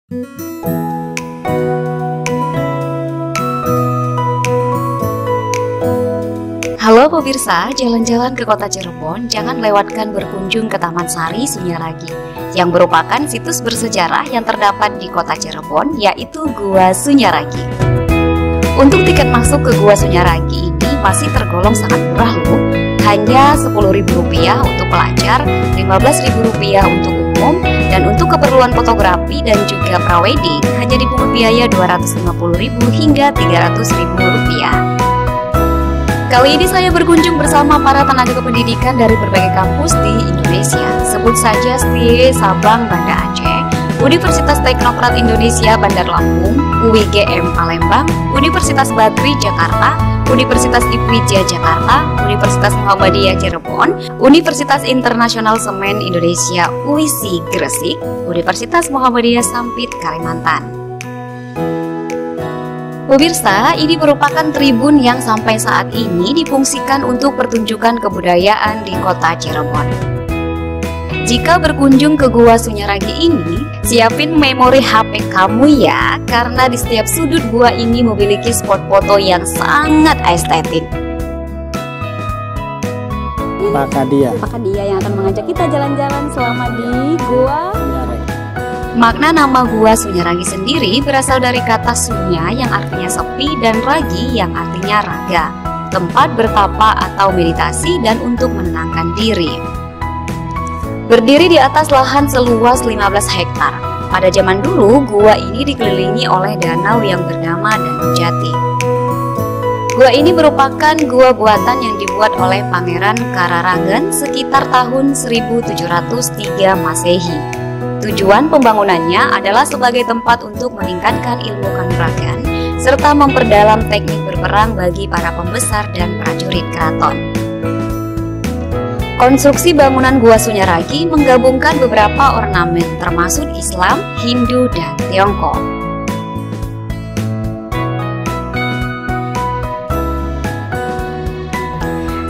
Halo pemirsa, jalan-jalan ke kota Cirebon jangan lewatkan berkunjung ke Taman Sari Sunyaragi yang merupakan situs bersejarah yang terdapat di kota Cirebon, yaitu Gua Sunyaragi. Untuk tiket masuk ke Gua Sunyaragi ini masih tergolong sangat murah loh, hanya Rp10.000 untuk pelajar, Rp15.000 untuk umum, dan untuk keperluan fotografi dan juga prawedding hanya dipungut biaya Rp250.000 hingga Rp300.000. Kali ini saya berkunjung bersama para tenaga kependidikan dari berbagai kampus di Indonesia. Sebut saja STIE Sabang Banda Aceh, Universitas Teknokrat Indonesia Bandar Lampung, UIGM Palembang, Universitas Badri Jakarta, Universitas Ipridja Jakarta, Universitas Muhammadiyah Cirebon, Universitas Internasional Semen Indonesia UISI Gresik, Universitas Muhammadiyah Sampit Kalimantan. Pemirsa, ini merupakan tribun yang sampai saat ini difungsikan untuk pertunjukan kebudayaan di kota Cirebon. Jika berkunjung ke Gua Sunyaragi ini, siapin memori HP kamu ya, karena di setiap sudut gua ini memiliki spot foto yang sangat estetik. Pak Kadia yang akan mengajak kita jalan-jalan selama di Gua. Makna nama Gua Sunyaragi sendiri berasal dari kata sunya yang artinya sepi dan ragi yang artinya raga, tempat bertapa atau meditasi dan untuk menenangkan diri. Berdiri di atas lahan seluas 15 hektar. Pada zaman dulu, gua ini dikelilingi oleh danau yang bernama Danau Jati. Gua ini merupakan gua buatan yang dibuat oleh Pangeran Kararagan sekitar tahun 1703 Masehi. Tujuan pembangunannya adalah sebagai tempat untuk meningkatkan ilmu kanuragan serta memperdalam teknik berperang bagi para pembesar dan prajurit keraton. Konstruksi bangunan Gua Sunyaragi menggabungkan beberapa ornamen termasuk Islam, Hindu, dan Tiongkok.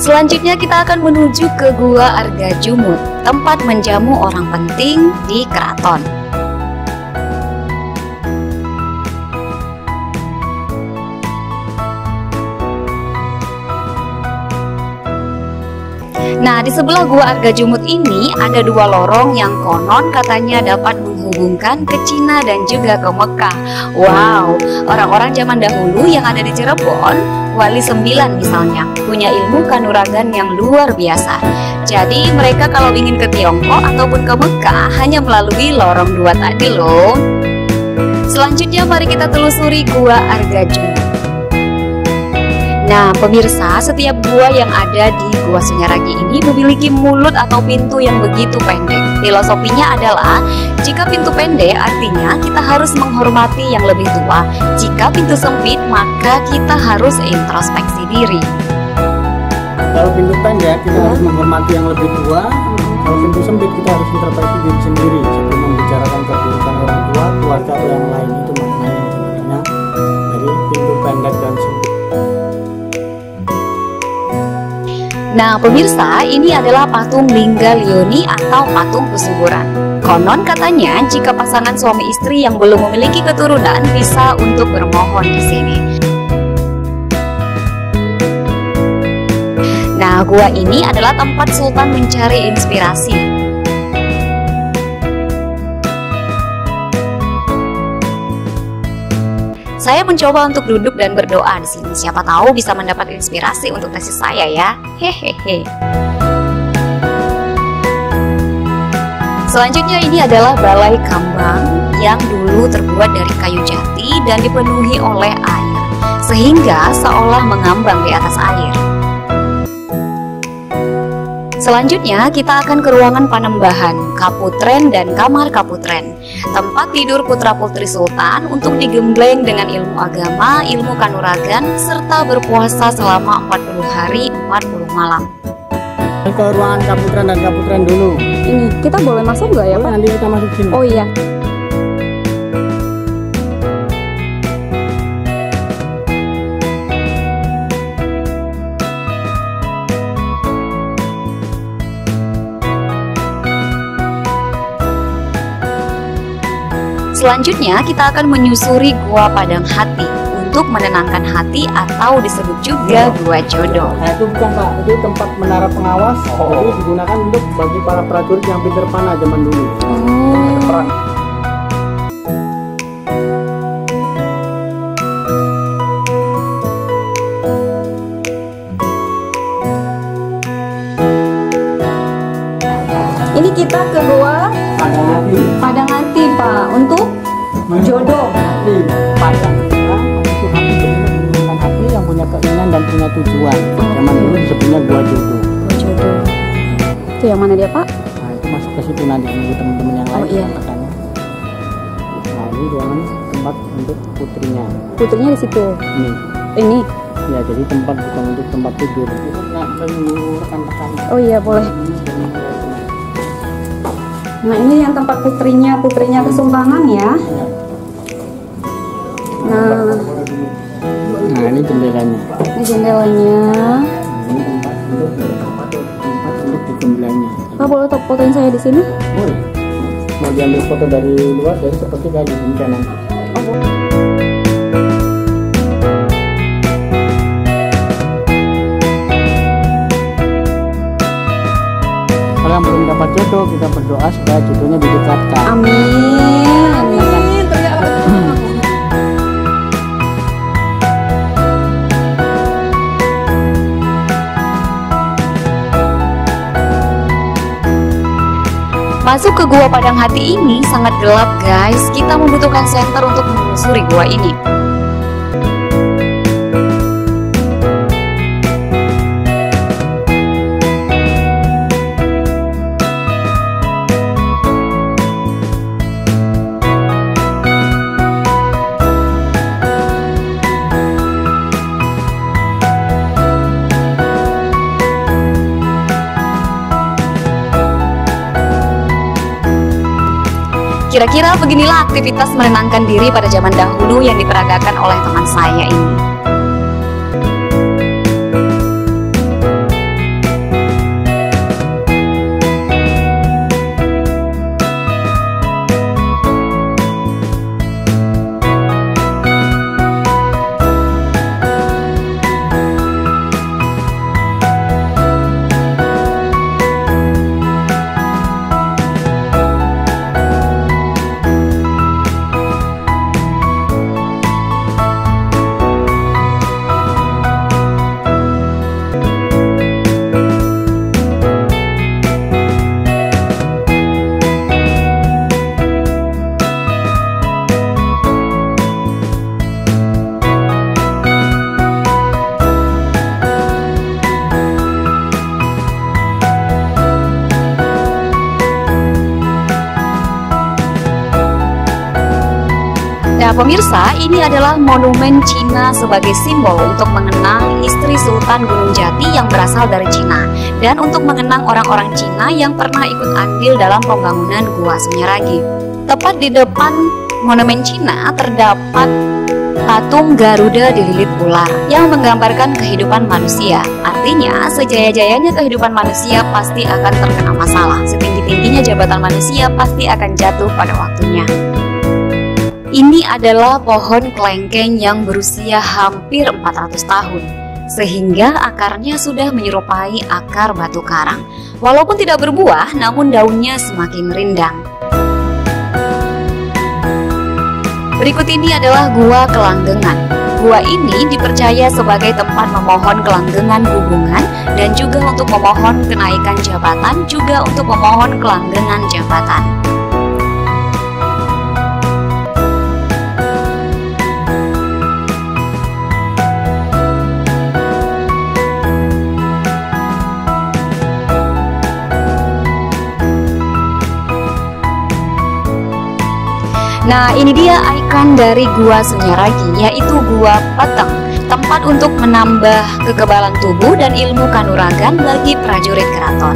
Selanjutnya kita akan menuju ke Gua Argajumut, tempat menjamu orang penting di keraton. Nah, di sebelah Gua Argajumut ini ada dua lorong yang konon katanya dapat menghubungkan ke Cina dan juga ke Mekah. Wow, orang-orang zaman dahulu yang ada di Cirebon, Wali Sembilan misalnya, punya ilmu kanuragan yang luar biasa. Jadi mereka kalau ingin ke Tiongkok ataupun ke Mekah hanya melalui lorong dua tadi loh. Selanjutnya mari kita telusuri Gua Argajumut. Nah pemirsa, setiap gua yang ada di Gua Sunyaragi ini memiliki mulut atau pintu yang begitu pendek. Filosofinya adalah, jika pintu pendek artinya kita harus menghormati yang lebih tua. Jika pintu sempit maka kita harus introspeksi diri. Kalau pintu pendek kita harus menghormati yang lebih tua. Kalau pintu sempit kita harus introspeksi diri sendiri sebelum membicarakan keburukan orang tua, keluarga atau yang lain. Itu maknanya sebenarnya dari pintu pendek dan sempit. Nah pemirsa, ini adalah patung Lingga Lioni atau patung pesuburan. Konon katanya jika pasangan suami istri yang belum memiliki keturunan bisa untuk bermohon di sini. Nah, gua ini adalah tempat Sultan mencari inspirasi. Saya mencoba untuk duduk dan berdoa di sini. Siapa tahu bisa mendapat inspirasi untuk tesis saya ya. Hehehe. Selanjutnya ini adalah Balai Kambang yang dulu terbuat dari kayu jati dan dipenuhi oleh air, sehingga seolah mengambang di atas air. Selanjutnya kita akan ke ruangan Panembahan, Kaputren dan Kamar Kaputren, tempat tidur putra-putri Sultan untuk digembleng dengan ilmu agama, ilmu kanuragan, serta berpuasa selama 40 hari 40 malam. Ke ruangan Kaputren dan Kaputren dulu. Ini kita boleh masuk nggak ya Pak? Nanti kita masuk sini. Oh iya. Selanjutnya kita akan menyusuri Gua Padang Hati untuk menenangkan hati atau disebut juga Gua Jodoh. Nah, itu bukan Pak, itu tempat menara pengawas. Jadi digunakan untuk bagi para prajurit yang pintar panah zaman dulu. Perang. Ini kita ke Gua Padang Hati. Padang Hati, Pak, untuk jodoh. Hati, Padang. Nah, itu hati benar hati yang punya keinginan dan punya tujuan. Zaman dulu disebutnya Gua Jodoh. Gua Jodoh. Itu yang mana dia, Pak? Nah, itu masuk ke situ nanti nunggu teman-teman yang lain. Oh, iya. Katanya. Nah, ini ruangan tempat untuk putrinya. Putrinya di situ. Ini. Ya, jadi tempat bukan untuk tempat tidur. Kita nggak perlu rekan-rekan. Oh iya, boleh. Nah, ini yang tempat putrinya kesumbangan ya. Nah, ini jendelanya. Ini jendelanya. Ini tempat untuk digembelanya. Pak, boleh fotoin saya di sini? Boleh. Mau diambil foto dari luar, jadi seperti kayak di sini kanan. Kalau yang belum dapat jodoh, kita berdoa supaya jodohnya didekatkan. Amin. Masuk ke Gua Padang Hati ini sangat gelap, guys. Kita membutuhkan senter untuk menelusuri gua ini. Kira-kira beginilah aktivitas menenangkan diri pada zaman dahulu yang diperagakan oleh teman saya ini. Nah pemirsa, ini adalah monumen Cina sebagai simbol untuk mengenang istri Sultan Gunung Jati yang berasal dari Cina, dan untuk mengenang orang-orang Cina yang pernah ikut andil dalam pembangunan Gua Sunyaragi. Tepat di depan monumen Cina terdapat patung Garuda dililit ular yang menggambarkan kehidupan manusia. Artinya, sejaya-jayanya kehidupan manusia pasti akan terkena masalah. Setinggi-tingginya jabatan manusia pasti akan jatuh pada waktunya. Ini adalah pohon kelengkeng yang berusia hampir 400 tahun, sehingga akarnya sudah menyerupai akar batu karang. Walaupun tidak berbuah, namun daunnya semakin rindang. Berikut ini adalah Gua Kelanggengan. Gua ini dipercaya sebagai tempat memohon kelanggengan hubungan dan juga untuk memohon kenaikan jabatan, juga untuk memohon kelanggengan jabatan. Nah, ini dia ikon dari Gua Sunyaragi, yaitu Gua Pateng, tempat untuk menambah kekebalan tubuh dan ilmu kanuragan bagi prajurit keraton.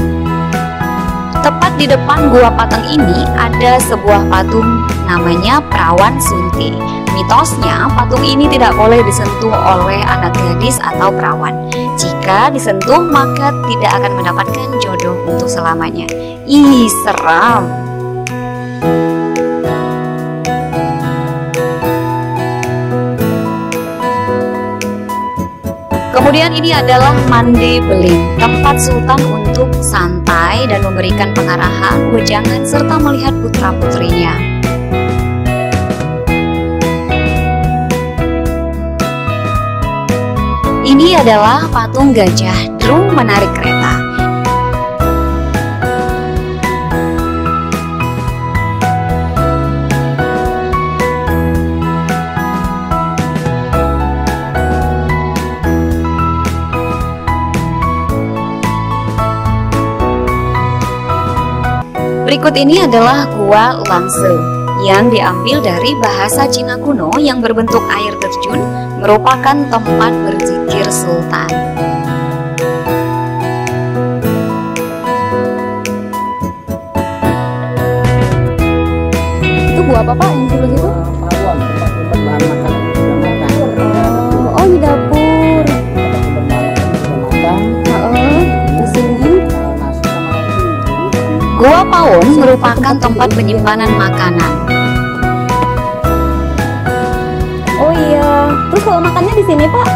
Tepat di depan Gua Pateng ini ada sebuah patung namanya Perawan Sunti. Mitosnya, patung ini tidak boleh disentuh oleh anak gadis atau perawan. Jika disentuh, maka tidak akan mendapatkan jodoh untuk selamanya. Ih, seram. Kemudian ini adalah Mande Beling, tempat sultan untuk santai dan memberikan pengarahan, wejangan, serta melihat putra-putrinya. Ini adalah patung gajah drum menarik kereta. Berikut ini adalah Gua Langse yang diambil dari bahasa Cina kuno yang berbentuk air terjun, merupakan tempat berzikir sultan. Itu gua apa Pak yang sebelah situ? Pawon, tempat bahan makanan sudah matang. Oh, di dapur. Di sini. Gua Pawon merupakan tempat penyimpanan makanan. Oh iya, terus kalau makannya di sini Pak?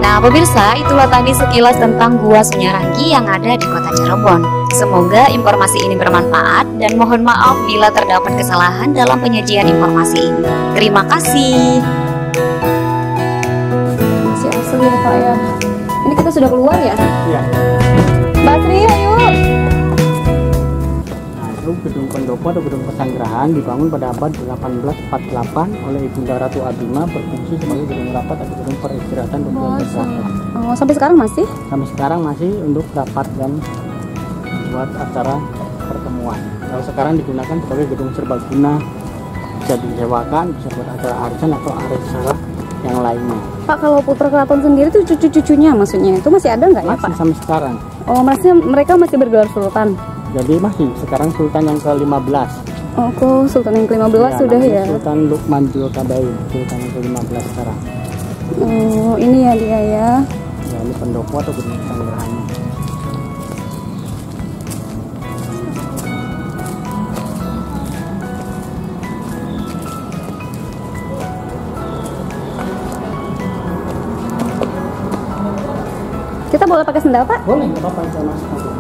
Nah pemirsa, itulah tadi sekilas tentang Gua Sunyaragi yang ada di Kota Cirebon. Semoga informasi ini bermanfaat dan mohon maaf bila terdapat kesalahan dalam penyajian informasi ini. Terima kasih. Masih asli ya Pak ya. Ini kita sudah keluar ya? Iya. Mbak Sri, ayo. Nah, itu gedung pendopo atau gedung pesanggerahan dibangun pada abad 1848 oleh Ibunda Ratu Abima, berfungsi sebagai gedung rapat atau gedung peristirahatan dan bersama. Oh, sampai sekarang masih? Sampai sekarang masih untuk rapat dan buat acara pertemuan. Kalau sekarang digunakan sebagai gedung serbaguna, bisa disewakan, bisa buat acara arisan atau acara yang lainnya. Pak, kalau putra keraton sendiri tuh cucu-cucunya maksudnya itu masih ada nggak ya Pak? Masih sampai sekarang. Oh, mereka masih bergelar sultan? Jadi masih sekarang sultan yang ke-15. Oh, kok sultan yang ke-15 sudah ya? Sultan Lukman Julkadain, sultan yang ke-15 sekarang. Oh, ini ya dia ya. Ya, ini pendopo atau gedung pesanggerahannya. Kita boleh pakai sendal Pak? Boleh, nggak apa-apa, saya masuk aja.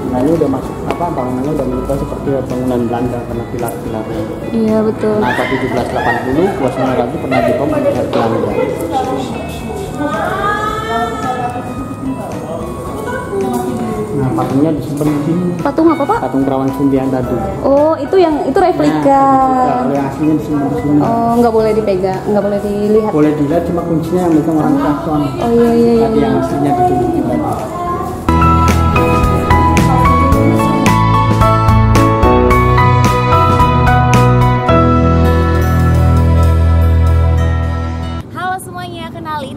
Nah ini udah masuk bangunannya udah menyerupai seperti bangunan Belanda karena pilar-pilarnya. Iya betul. Nah pada 1780 Gua Sunyaragi pernah dibom oleh pihak Belanda. Nah patungnya disimpan di sini. Patung apa Pak? Patung Perawan Sundian Dadu. Oh itu replika. Nah, kalau yang aslinya disimpan di sini. Oh nggak boleh dipegang, nggak boleh dilihat. Boleh dilihat cuma kuncinya yang megang orang keraton. Oh iya. Tapi yang aslinya ditunjukin tadi.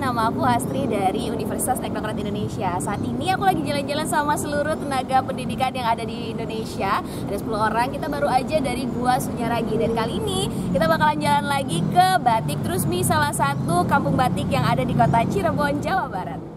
Nama aku Astri dari Universitas Teknokrat Indonesia. Saat ini aku lagi jalan-jalan sama seluruh tenaga pendidikan yang ada di Indonesia. Ada 10 orang, kita baru aja dari Gua Sunyaragi. Dan kali ini kita bakalan jalan lagi ke Batik Trusmi, salah satu kampung batik yang ada di kota Cirebon, Jawa Barat.